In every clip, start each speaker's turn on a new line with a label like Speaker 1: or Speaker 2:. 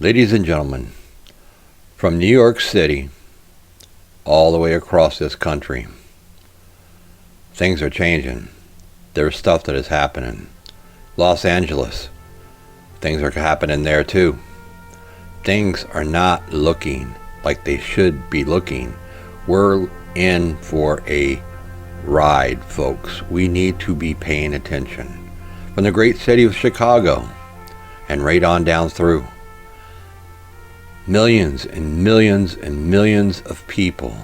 Speaker 1: Ladies and gentlemen, from New York City all the way across this country, things are changing. There's stuff that is happening. Los Angeles, things are happening there too. Things are not looking like they should be looking. We're in for a ride, folks. We need to be paying attention. From the great city of Chicago and right on down through, millions and millions and millions of people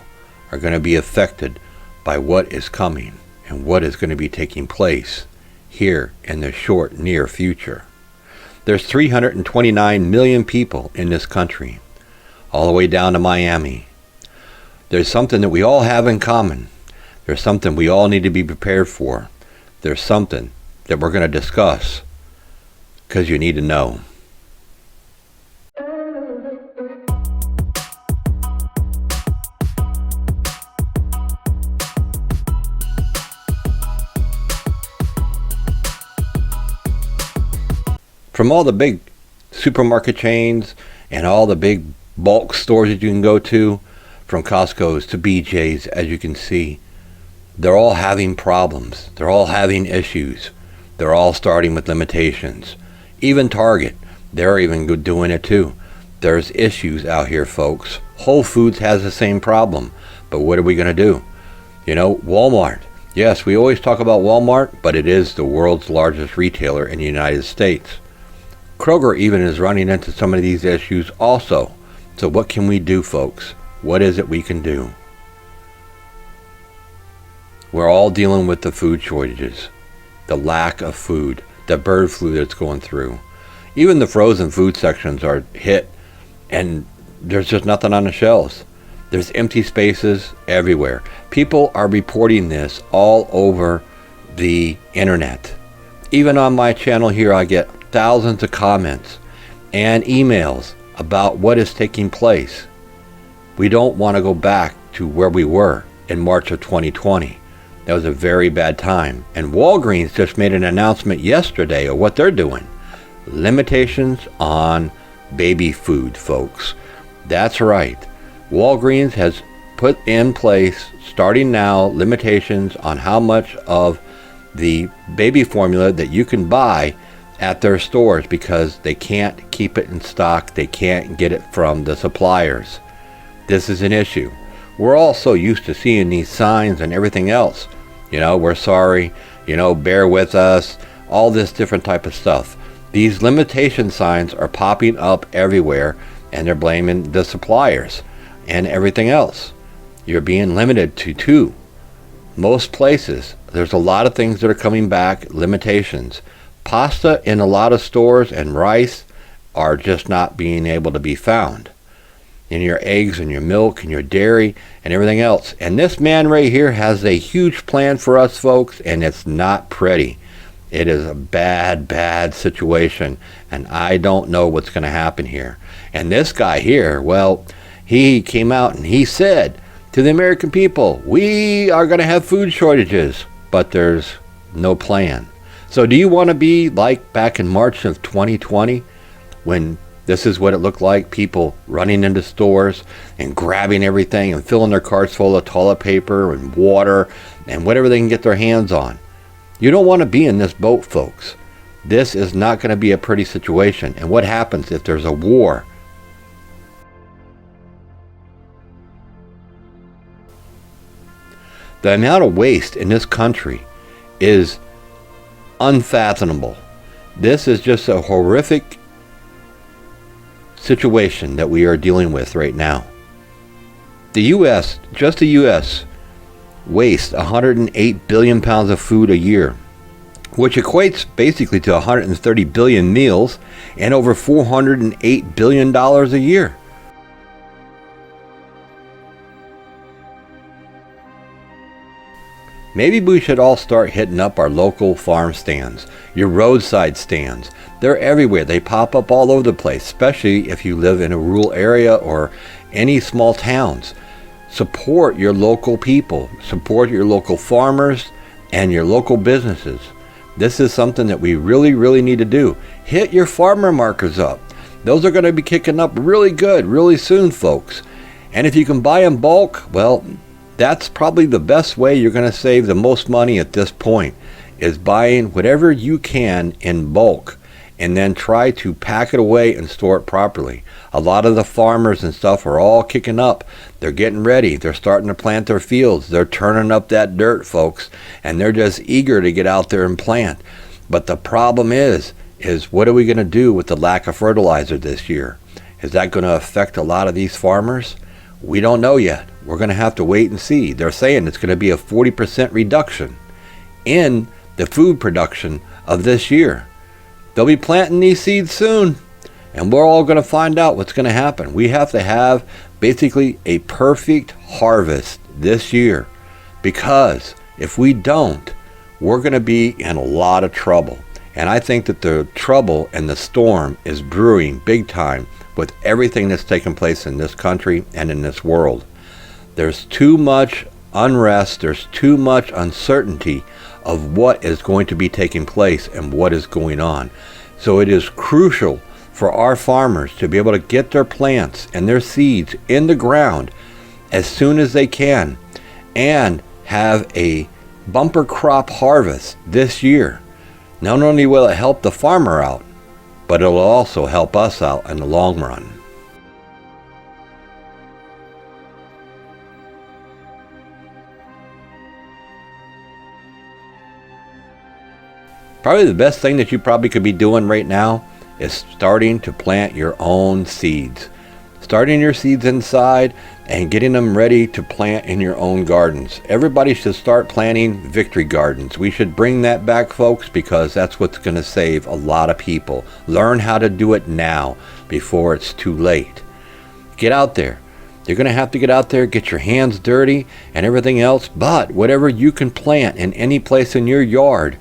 Speaker 1: are going to be affected by what is coming and what is going to be taking place here in the short near future. There's 329 million people in this country, all the way down to Miami. There's something that we all have in common. There's something we all need to be prepared for. There's something that we're going to discuss because you need to know. From all the big supermarket chains and all the big bulk stores that you can go to, from Costco's to BJ's, as you can see, they're all having problems. They're all having issues. They're all starting with limitations. Even Target, they're even doing it too. There's issues out here, folks. Whole Foods has the same problem. But what are we going to do? You know, Walmart. Yes, we always talk about Walmart, but it is the world's largest retailer in the United States. Kroger even is running into some of these issues also. So what can we do, folks? What is it we can do? We're all dealing with the food shortages, the lack of food, the bird flu that's going through. Even the frozen food sections are hit, and there's just nothing on the shelves. There's empty spaces everywhere. People are reporting this all over the internet. Even on my channel here, I get thousands of comments and emails about what is taking place. We don't want to go back to where we were in March of 2020. That was a very bad time. And Walgreens just made an announcement yesterday of what they're doing. Limitations on baby food, folks. That's right. Walgreens has put in place, starting now, limitations on how much of the baby formula that you can buy at their stores because they can't keep it in stock. They can't get it from the suppliers. This is an issue. We're all so used to seeing these signs and everything else. You know, we're sorry, bear with us, all this different type of stuff. These limitation signs are popping up everywhere, and they're blaming the suppliers and everything else. You're being limited to two. Most places, there's a lot of things that are coming back, limitations. Pasta in a lot of stores and rice are just not being able to be found. In your eggs and your milk and your dairy and everything else. And this man right here has a huge plan for us, folks, and it's not pretty. It is a bad, bad situation, and I don't know what's going to happen here. And this guy here, well, he came out and he said to the American people, we are going to have food shortages, but there's no plan. So do you want to be like back in March of 2020 when this is what it looked like, people running into stores and grabbing everything and filling their carts full of toilet paper and water and whatever they can get their hands on? You don't want to be in this boat, folks. This is not going to be a pretty situation. And what happens if there's a war? The amount of waste in this country is unfathomable. This is just a horrific situation that we are dealing with right now. The U.S., just the U.S., wastes 108 billion pounds of food a year, which equates basically to 130 billion meals and over $408 billion a year. Maybe we should all start hitting up our local farm stands, your roadside stands. They're everywhere. They pop up all over the place, especially if you live in a rural area or any small towns. Support your local people. Support your local farmers and your local businesses. This is something that we really, really need to do. Hit your farmer markers up. Those are going to be kicking up really good, really soon, folks. And if you can buy in bulk, well, that's probably the best way you're going to save the most money at this point, is buying whatever you can in bulk and then try to pack it away and store it properly. A lot of the farmers and stuff are all kicking up. They're getting ready. They're starting to plant their fields. They're turning up that dirt, folks, and they're just eager to get out there and plant. But the problem is what are we going to do with the lack of fertilizer this year? Is that going to affect a lot of these farmers? We don't know yet. We're going to have to wait and see. They're saying it's going to be a 40% reduction in the food production of this year. They'll be planting these seeds soon, and we're all going to find out what's going to happen. We have to have basically a perfect harvest this year, because if we don't, we're going to be in a lot of trouble. And I think that the trouble and the storm is brewing big time with everything that's taking place in this country and in this world. There's too much unrest, there's too much uncertainty of what is going to be taking place and what is going on. So it is crucial for our farmers to be able to get their plants and their seeds in the ground as soon as they can and have a bumper crop harvest this year. Not only will it help the farmer out, but it'll also help us out in the long run. Probably the best thing that you probably could be doing right now is starting to plant your own seeds. Starting your seeds inside and getting them ready to plant in your own gardens. Everybody should start planting victory gardens. We should bring that back, folks, because that's what's going to save a lot of people. Learn how to do it now before it's too late. Get out there. You're going to have to get out there, get your hands dirty and everything else, but whatever you can plant in any place in your yard,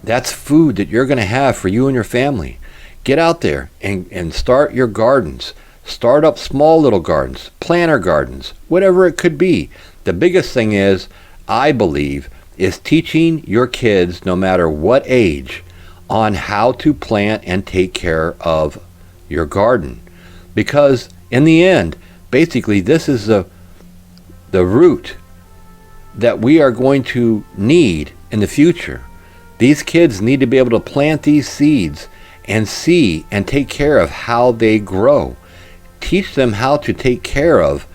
Speaker 1: that's food that you're going to have for you and your family. Get out there and start your gardens. Start up small little gardens, planter gardens, whatever it could be. The biggest thing is, I believe, is teaching your kids, no matter what age, on how to plant and take care of your garden. Because in the end, basically, this is the root that we are going to need in the future. These kids need to be able to plant these seeds and see and take care of how they grow. Teach them how to take care of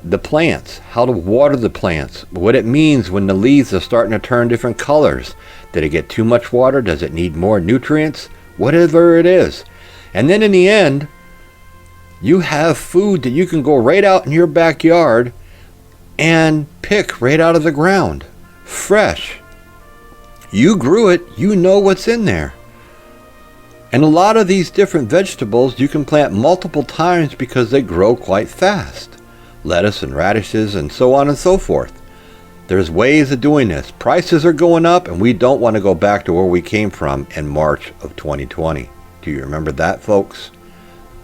Speaker 1: the plants, how to water the plants, what it means when the leaves are starting to turn different colors. Did it get too much water? Does it need more nutrients? Whatever it is. And then in the end, you have food that you can go right out in your backyard and pick right out of the ground, fresh. You grew it, you know what's in there. And a lot of these different vegetables you can plant multiple times because they grow quite fast. Lettuce and radishes and so on and so forth. There's ways of doing this. Prices are going up and we don't want to go back to where we came from in March of 2020. Do you remember that, folks?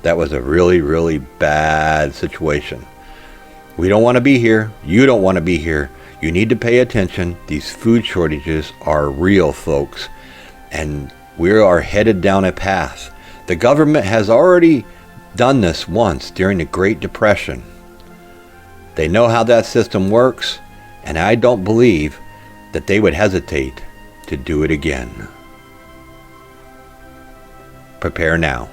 Speaker 1: That was a really, really bad situation. We don't want to be here. You don't want to be here. You need to pay attention. These food shortages are real, folks, and we are headed down a path. The government has already done this once during the Great Depression. They know how that system works, and I don't believe that they would hesitate to do it again. Prepare now.